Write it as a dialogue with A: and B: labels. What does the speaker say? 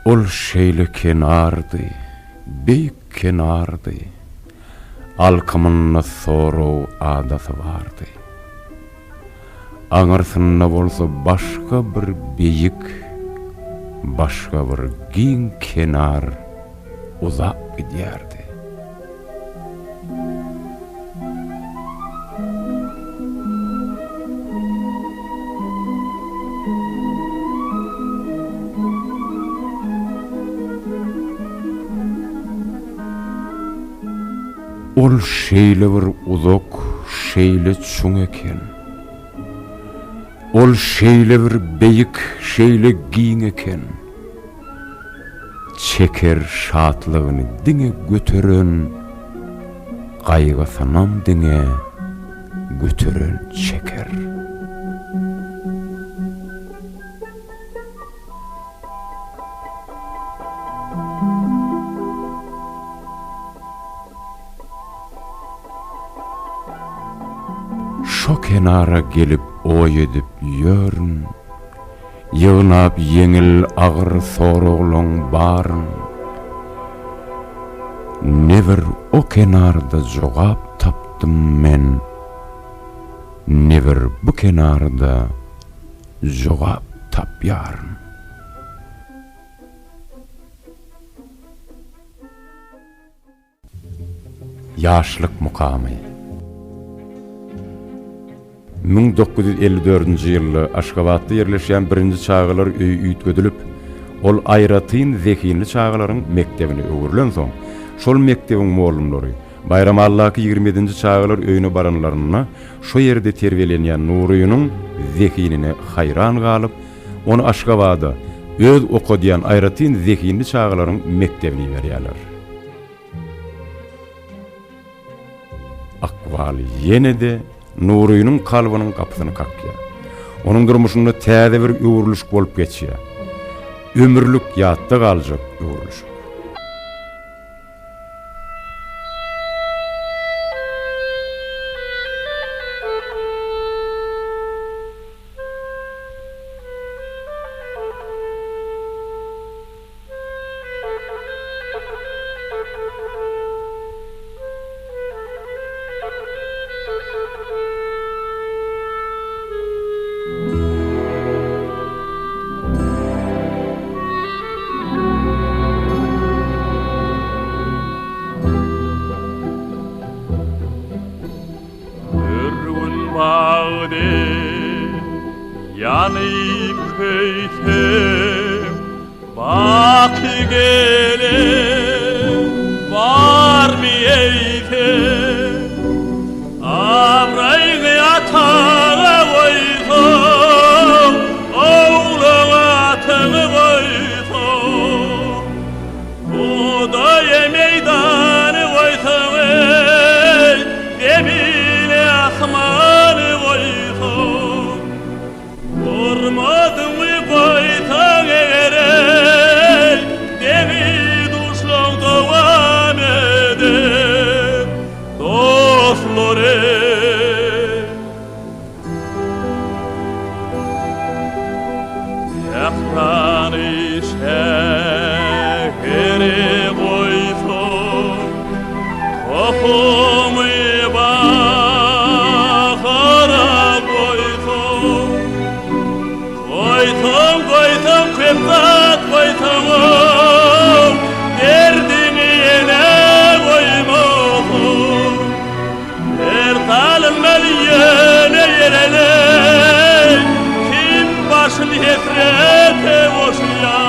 A: Ol şeýle kenardy, beýik kenardy. Alkymyna soraw adasy bardy. Aňarsynda bolsa başga bir beýik, başga bir giň kenar uzak gidýärdi. Ol şeýle bir uzak, şeýle çuň eken. Ol şeýle bir beýik, şeýle giň eken. Çeker şatlygyny diňe götüren, gaýgysanam diňe götüren çeker. Şo kenara gelip oy edip ýörün, ýygnap yeňil agyr soraglaň baryn. Never o kenarda jogap tapdym men, never bu kenarda jogap tapýaryn. Ýaşlyk mukamy 1954-nji ýylda Aşgabatda ýerleşýän 1-nji çağılar öýü üýtgedilip, ol Aýratyn Zekinli çağılaryň mektebine öwürlen soň, şol mektebiň molumlary Bayramallyky 27-nji çağılar öýüne baranlaryna şo ýerde terbiýelenýän Nurynyň Zekinine haýran galyp, onu Aşgabatda öz okudýan Aýratyn Zekinli çağılaryň mektebine berýärler. Akwaly ýene-de Nurynyň kalbynyň kapysyny kakýar. Onuň durmuşynda täze bir öwürlüş bolup geçýär. Ömürlük ýatda galjak öwürlüş.
B: Yanıp köytem bakı gele var mı eytem Avrayı yatağa koydum oğluma atığı koydum Odaya meydanı koydum demine asmanı koydum Ormadın mı koytan eğer demi duşlan devam eder dostları Yakranı şehri koysun tohumu bakara koysun Koytum kıptat koytum derdini yine koymum Ertalım yine yerele kim başını hesrete boşuya